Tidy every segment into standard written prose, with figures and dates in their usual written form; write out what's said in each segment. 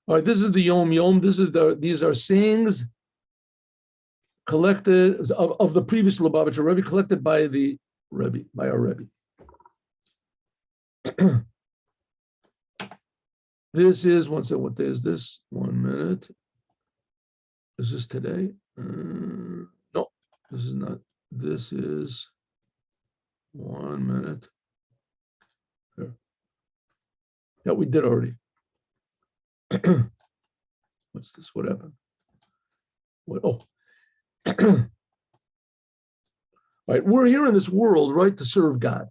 All right, this is the Yom Yom. These are sayings collected of the previous Lubavitcher Rebbe, collected by the Rebbe, by our Rebbe. This is, one second, what day is this? 1 minute. Is this today? No, this is not. This is 1 minute. Here. Yeah, we did already. What's this? What happened? What? Oh. All right, we're here in this world, right, to serve God.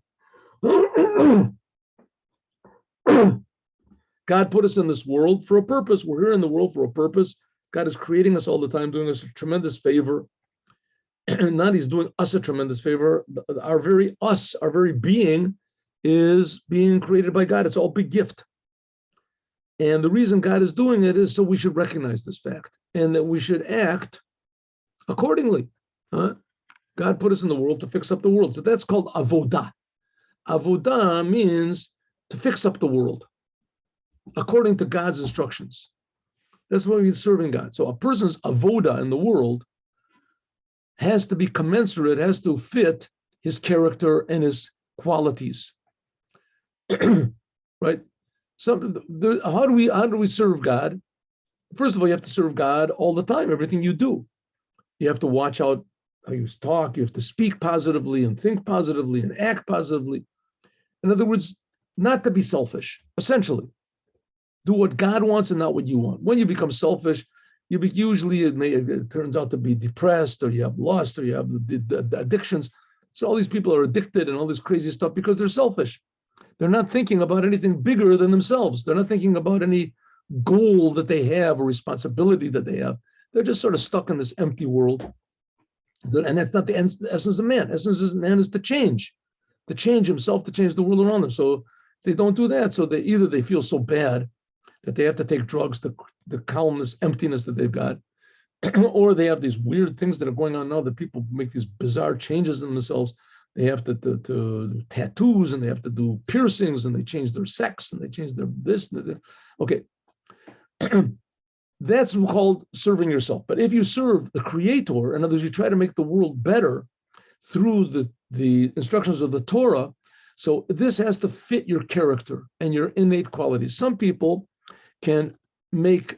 God put us in this world for a purpose. We're here in the world for a purpose. God is creating us all the time, doing us a tremendous favor. Not he's doing us a tremendous favor. Our very being is being created by God. It's all a big gift. And the reason God is doing it is so we should recognize this fact and that we should act accordingly. God put us in the world to fix up the world. So that's called avodah. Avodah means to fix up the world according to God's instructions. That's why we're serving God. So a person's avodah in the world has to be commensurate, has to fit his character and his qualities. Right? How do we serve God? First of all, you have to serve God all the time, everything you do. You have to watch out how you talk, you have to speak positively and think positively and act positively. In other words, not to be selfish, essentially. Do what God wants and not what you want. When you become selfish, it turns out to be depressed, or you have lust, or you have the addictions. So all these people are addicted and all this crazy stuff because they're selfish. They're not thinking about anything bigger than themselves. They're not thinking about any goal that they have or responsibility that they have. They're just sort of stuck in this empty world. And that's not the essence of man. The essence of man is to change himself, to change the world around them. So if they don't do that, so they feel so bad that they have to take drugs to calm this emptiness that they've got, or they have these weird things that are going on now that people make these bizarre changes in themselves. They have to do tattoos, and they have to do piercings, and they change their sex, and they change their this. Okay. That's called serving yourself. But if you serve the Creator, in other words, you try to make the world better through the instructions of the Torah, so this has to fit your character and your innate qualities. Some people can make,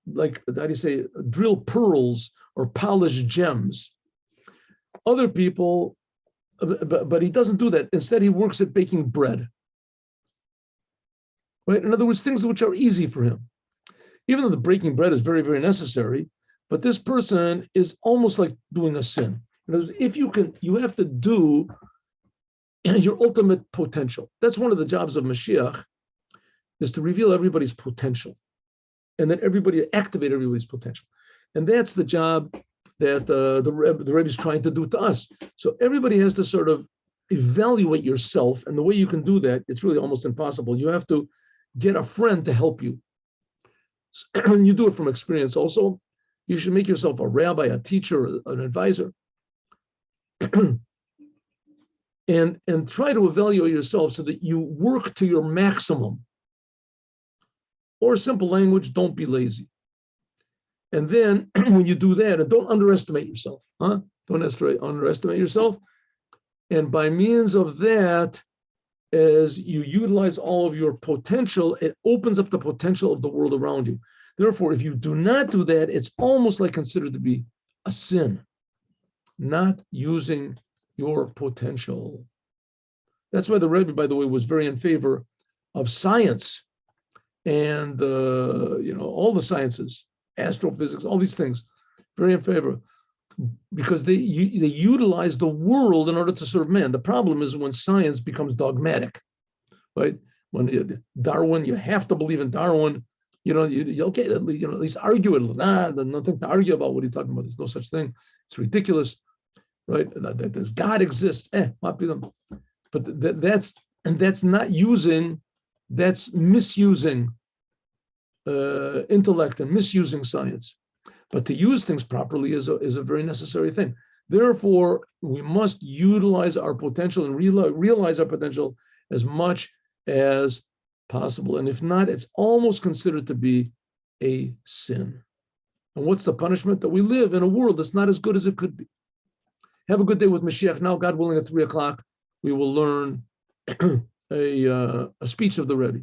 like, how do you say, drill pearls or polish gems. Other people, but he doesn't do that. Instead, he works at baking bread. Right? In other words, things which are easy for him. Even though the breaking bread is very, very necessary, but this person is almost like doing a sin. In other words, if you have to do your ultimate potential. That's one of the jobs of Mashiach, is to reveal everybody's potential, and then activate everybody's potential. And that's the job that the Rebbe is trying to do to us. So everybody has to sort of evaluate yourself, and the way you can do that, it's really almost impossible. You have to get a friend to help you. And you do it from experience also. You should make yourself a rabbi, a teacher, an advisor, and try to evaluate yourself so that you work to your maximum. Or simple language, don't be lazy. And then when you do that, and don't underestimate yourself, Don't underestimate yourself. And by means of that, as you utilize all of your potential, it opens up the potential of the world around you. Therefore, if you do not do that, it's almost like considered to be a sin, not using your potential. That's why the Rebbe, by the way, was very in favor of science and all the sciences, astrophysics, all these things, very in favor, because they utilize the world in order to serve man. The problem is when science becomes dogmatic, right? When Darwin, you have to believe in Darwin. Okay, at least argue it. There's nothing to argue about. What are you talking about? There's no such thing. It's ridiculous, right? That God exists. But that's not using. That's misusing intellect and misusing science. But to use things properly is a very necessary thing. Therefore, we must utilize our potential and realize our potential as much as Possible. And if not, it's almost considered to be a sin. And what's the punishment? That we live in a world that's not as good as it could be. Have a good day with Mashiach. Now, God willing, at 3:00, we will learn a speech of the Rebbe.